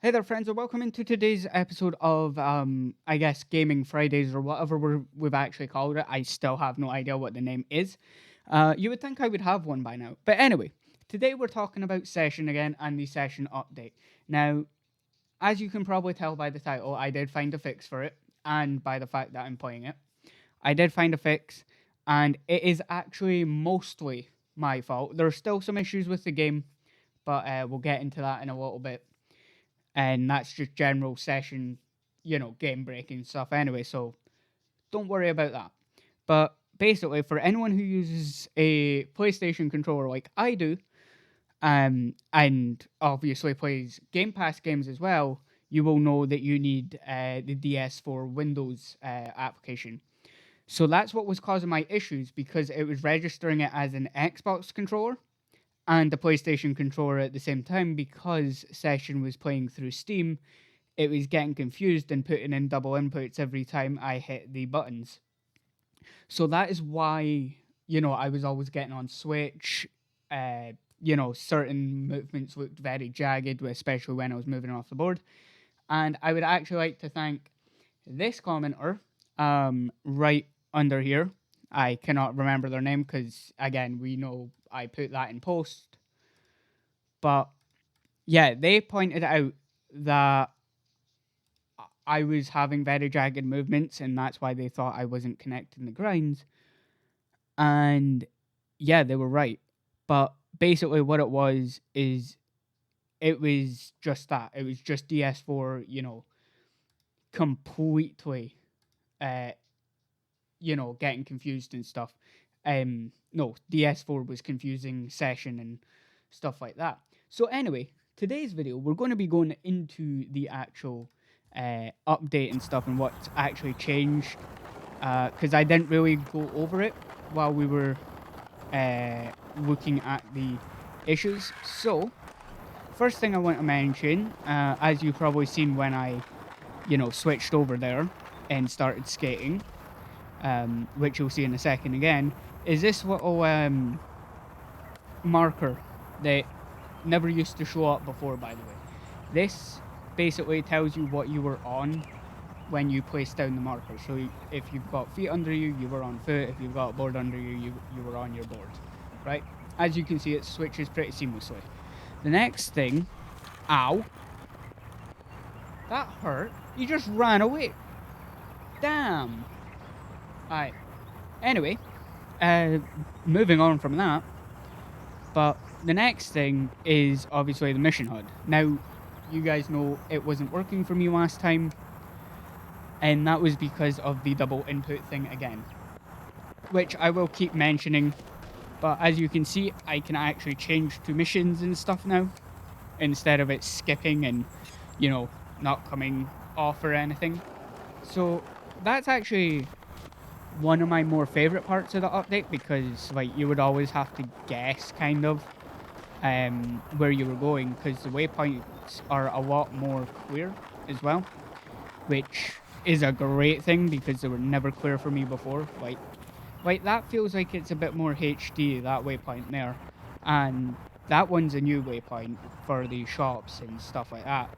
Hey there, friends, and welcome into today's episode of, I guess, Gaming Fridays or whatever we've actually called it. I still have no idea what the name is. You would think I would have one by now. But anyway, today we're talking about Session again and the Session update. Now, as you can probably tell by the title, I did find a fix for it, and by the fact that I'm playing it. I did find a fix, and it is actually mostly my fault. There are still some issues with the game, but we'll get into that in a little bit, and that's just general session, game breaking stuff anyway. So don't worry about that. But basically, for anyone who uses a PlayStation controller like I do, and obviously plays Game Pass games as well, you will know that you need the DS for Windows application. So that's what was causing my issues because it was registering it as an Xbox controller and the PlayStation controller at the same time because Session was playing through Steam. It was getting confused and putting in double inputs every time I hit the buttons. So that is why, I was always getting on Switch. Certain movements looked very jagged, especially when I was moving off the board. And I would actually like to thank this commenter right under here. I cannot remember their name because, again, we know I put that in post. But yeah, they pointed out that I was having very jagged movements, and that's why they thought I wasn't connecting the grinds. And yeah, they were right. But basically, what it was is it was just that. It was just DS4, completely, uh, getting confused and stuff. No, DS4 was confusing Session and stuff like that. So anyway, today's video we're going to be going into the actual update and stuff and what's actually changed because I didn't really go over it while we were looking at the issues. So first thing I want to mention, as you've probably seen when I, switched over there and started skating, which you'll see in a second again, is this little marker that never used to show up before, by the way. This basically tells you what you were on when you place down the marker. So if you've got feet under you, you were on foot. If you've got a board under you, you were on your board, right? As you can see, it switches pretty seamlessly. The next thing, ow, that hurt. You just ran away. Damn. Alright. Anyway, uh, moving on from that, but the next thing is obviously the mission HUD. Now, you guys know it wasn't working for me last time, and that was because of the double input thing again, which I will keep mentioning. But as you can see, I can actually change to missions and stuff now, instead of it skipping and, not coming off or anything. So that's actually one of my more favorite parts of the update because like you would always have to guess kind of where you were going because the waypoints are a lot more clear as well, which is a great thing because they were never clear for me before. Like that feels like it's a bit more HD, that waypoint there, and that one's a new waypoint for the shops and stuff like that.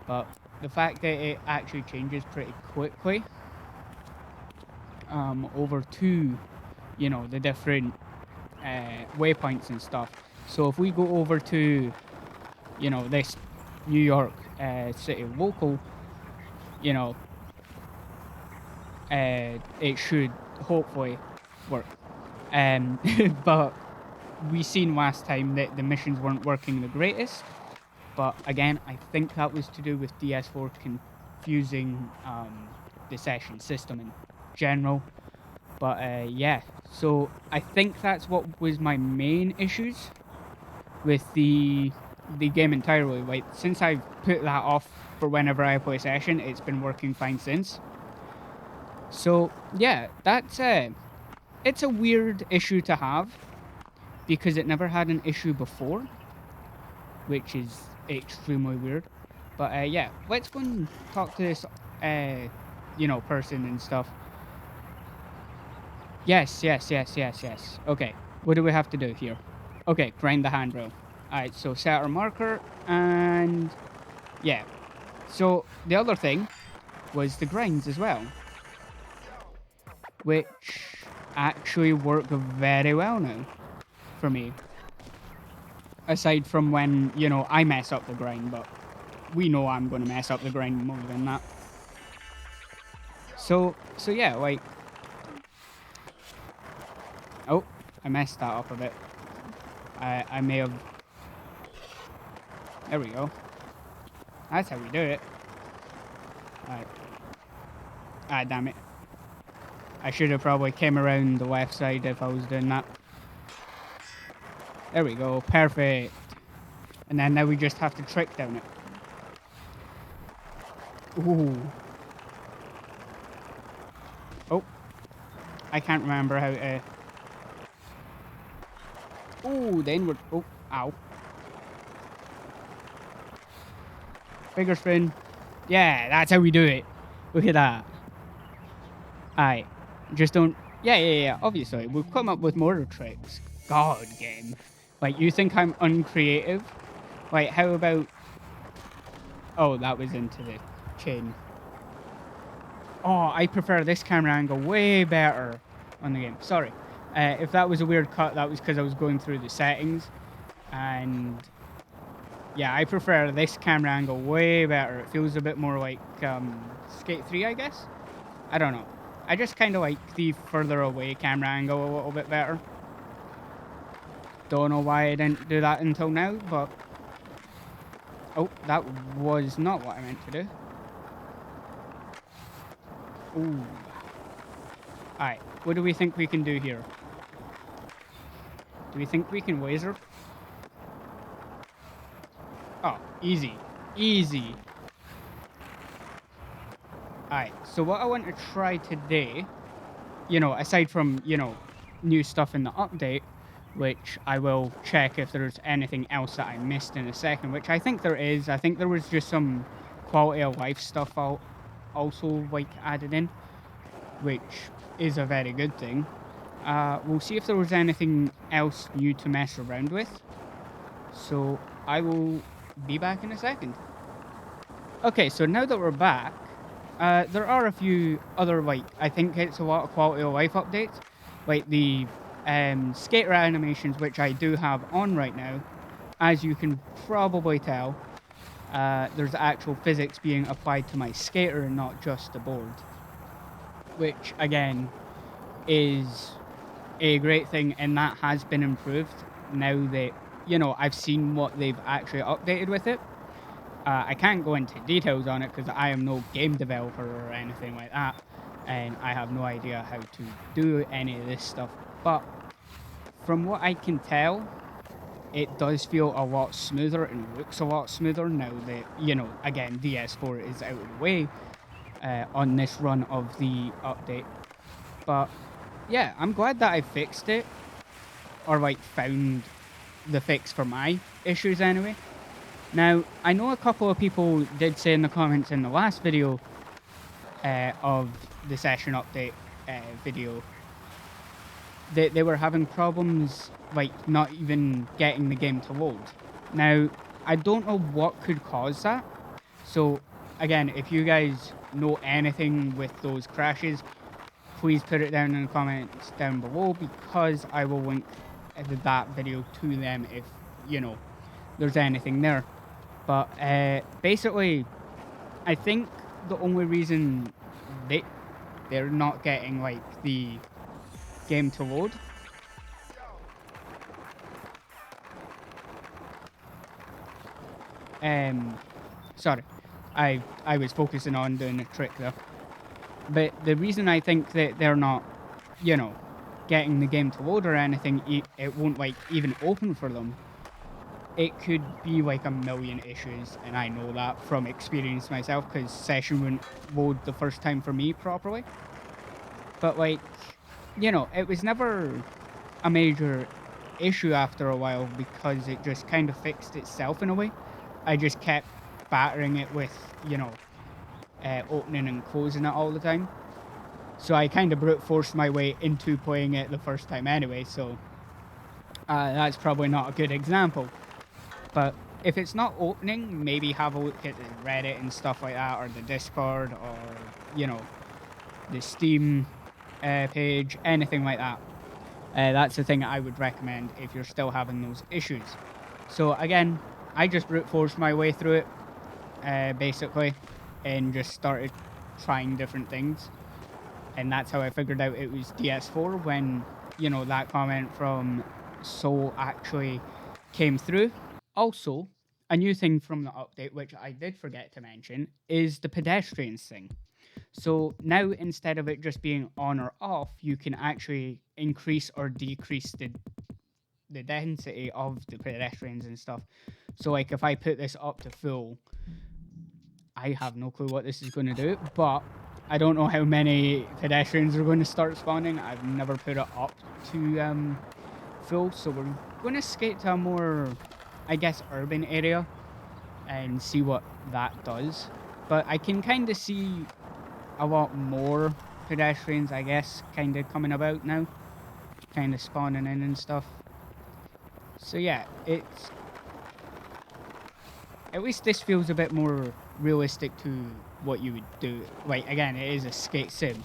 But the fact that it actually changes pretty quickly over to, the different waypoints and stuff. So if we go over to, this New York City local, you know, it should hopefully work. But we seen last time that the missions weren't working the greatest. But again, I think that was to do with DS4 confusing the session system in general. But yeah, so I think that's what was my main issues with the game entirely. Like since I've put that off for whenever I play session, it's been working fine since. So yeah, that's it's a weird issue to have because it never had an issue before, which is extremely weird. But yeah, let's go and talk to this person and stuff. Yes. Okay, what do we have to do here? Okay, grind the handrail. Alright, so set our marker, and yeah. So the other thing was the grinds as well, which actually work very well now for me. Aside from when, you know, I mess up the grind, but we know I'm going to mess up the grind more than that. So yeah, like, oh, I messed that up a bit. I may have. There we go. That's how we do it. Alright. Ah, damn it. I should have probably came around the left side if I was doing that. There we go. Perfect. And then now we just have to trick down it. Ooh. Oh. I can't remember how to... Ooh, the inward... Oh, ow. Bigger spin. Yeah, that's how we do it. Look at that. Alright. Just don't... Yeah, obviously. We've come up with more tricks. God, game. Like, you think I'm uncreative? Like, how about... Oh, that was into the chain. Oh, I prefer this camera angle way better on the game. Sorry. If that was a weird cut, that was because I was going through the settings. And... Yeah, I prefer this camera angle way better. It feels a bit more like Skate 3, I guess? I don't know. I just kind of like the further away camera angle a little bit better. Don't know why I didn't do that until now, but... Oh, that was not what I meant to do. Ooh. Alright, what do we think we can do here? Do we think we can laser? Oh, easy. Easy. Alright, so what I want to try today, you know, aside from, you know, new stuff in the update, which I will check if there's anything else that I missed in a second, which I think there is. I think there was just some quality of life stuff also like added in, which is a very good thing. We'll see if there was anything else new to mess around with. So I will be back in a second. Okay, so now that we're back, there are a few other, like, I think it's a lot of quality of life updates, like the skater animations, which I do have on right now. As you can probably tell, there's actual physics being applied to my skater and not just the board, which again is a great thing, and that has been improved now that, you know, I've seen what they've actually updated with it. I can't go into details on it because I am no game developer or anything like that, and I have no idea how to do any of this stuff. But from what I can tell, it does feel a lot smoother and looks a lot smoother now that, you know, again, DS4 is out of the way on this run of the update. But yeah, I'm glad that I fixed it, or like found the fix for my issues anyway. Now, I know a couple of people did say in the comments in the last video of the session update video that they were having problems, like, not even getting the game to load. Now, I don't know what could cause that. So, again, if you guys know anything with those crashes, please put it down in the comments down below, because I will link that video to them if, you know, there's anything there. But basically, I think the only reason they're not getting, like, the game to load sorry, I was focusing on doing a trick there. But the reason I think that they're not, you know, getting the game to load or anything, it won't, like, even open for them. It could be like a million issues, and I know that from experience myself, because session wouldn't load the first time for me properly. But, like, you know, it was never a major issue after a while, because it just kind of fixed itself in a way. I just kept battering it with, you know, opening and closing it all the time. So I kind of brute forced my way into playing it the first time anyway, so that's probably not a good example. But if it's not opening, maybe have a look at the Reddit and stuff like that, or the Discord, or you know, the Steam page, anything like that. That's the thing I would recommend if you're still having those issues. So again, I just brute forced my way through it, basically, and just started trying different things. And that's how I figured out it was DS4 when, you know, that comment from Soul actually came through. Also, a new thing from the update, which I did forget to mention, is the pedestrians thing. So now instead of it just being on or off, you can actually increase or decrease the density of the pedestrians and stuff. So like if I put this up to full, I have no clue what this is going to do, but I don't know how many pedestrians are going to start spawning. I've never put it up to full, so we're going to skate to a more, I guess, urban area and see what that does. But I can kind of see a lot more pedestrians, I guess, kind of coming about now, kind of spawning in and stuff. So yeah, it's, at least this feels a bit more realistic to what you would do. Like again, it is a skate sim,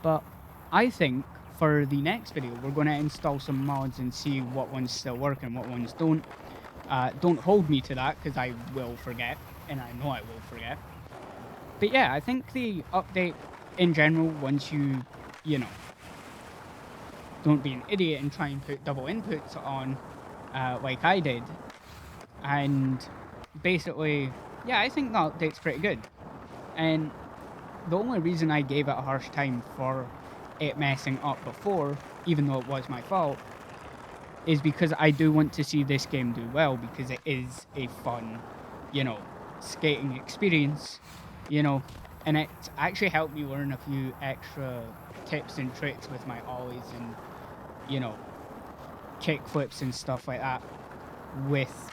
but I think for the next video we're going to install some mods and see what ones still work and what ones don't. Don't hold me to that because I will forget, and I know I will forget. But yeah, I think the update in general, once you know, don't be an idiot and try and put double inputs on like I did, and basically, yeah, I think the update's pretty good. And the only reason I gave it a harsh time for it messing up before, even though it was my fault, is because I do want to see this game do well, because it is a fun, you know, skating experience, you know, and it's actually helped me learn a few extra tips and tricks with my ollies and, you know, kick flips and stuff like that with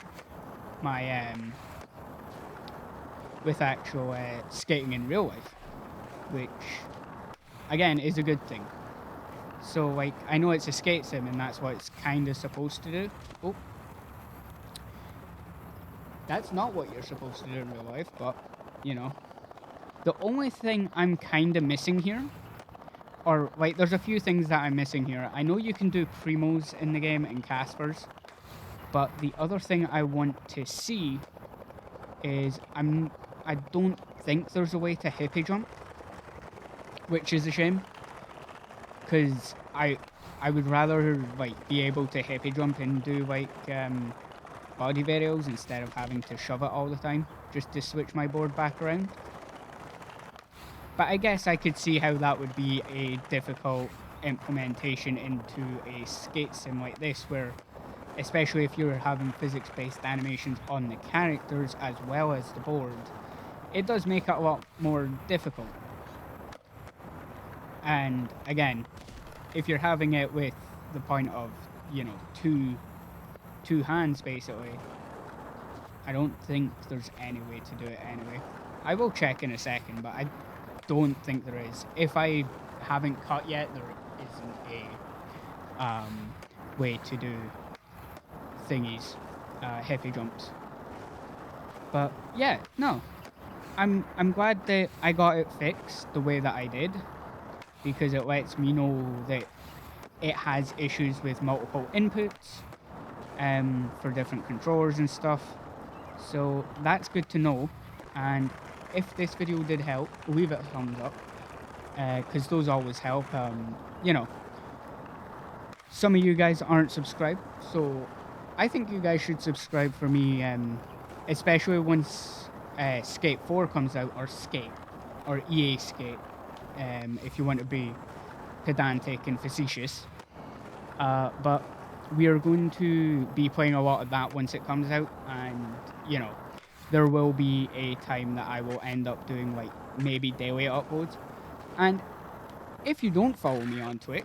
my with actual skating in real life, which again is a good thing. So like, I know it's a skate sim and that's what it's kind of supposed to do. Oh, that's not what you're supposed to do in real life, but you know, the only thing I'm kind of missing here, or like, there's a few things that I'm missing here. I know you can do primos in the game and Caspers, but the other thing I want to see is I don't think there's a way to hippie jump, which is a shame, because I would rather like be able to hippie jump and do like body varials instead of having to shove it all the time just to switch my board back around. But I guess I could see how that would be a difficult implementation into a skate sim like this, where especially if you're having physics-based animations on the characters as well as the board, it does make it a lot more difficult. And again, if you're having it with the point of, you know, two hands basically, I don't think there's any way to do it anyway. I will check in a second, but I don't think there is. If I haven't cut yet, there isn't a way to do thingies, hippie jumps. But yeah, no, I'm glad that I got it fixed the way that I did, because it lets me know that it has issues with multiple inputs for different controllers and stuff. So that's good to know. And if this video did help, leave it a thumbs up, because those always help. You know, some of you guys aren't subscribed, so I think you guys should subscribe for me, especially once Skate 4 comes out, or Skate, or EA Skate, if you want to be pedantic and facetious. But we are going to be playing a lot of that once it comes out, and you know, there will be a time that I will end up doing like maybe daily uploads. And if you don't follow me on Twitch,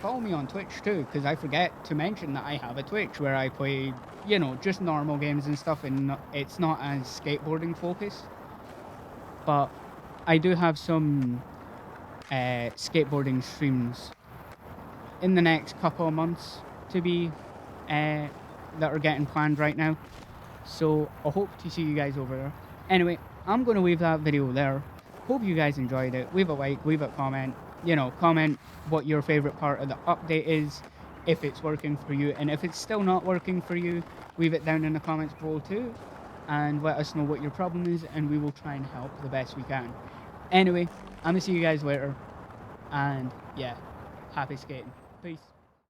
follow me on Twitch too, because I forget to mention that I have a Twitch where I play, you know, just normal games and stuff, and it's not as skateboarding focused. But I do have some skateboarding streams in the next couple of months to be that are getting planned right now. So I hope to see you guys over there. Anyway, I'm going to leave that video there. Hope you guys enjoyed it. Leave a like, leave a comment. You know, comment what your favorite part of the update is, if it's working for you. And if it's still not working for you, leave it down in the comments below too. And let us know what your problem is, and we will try and help the best we can. Anyway, I'm going to see you guys later. And yeah, happy skating. Peace.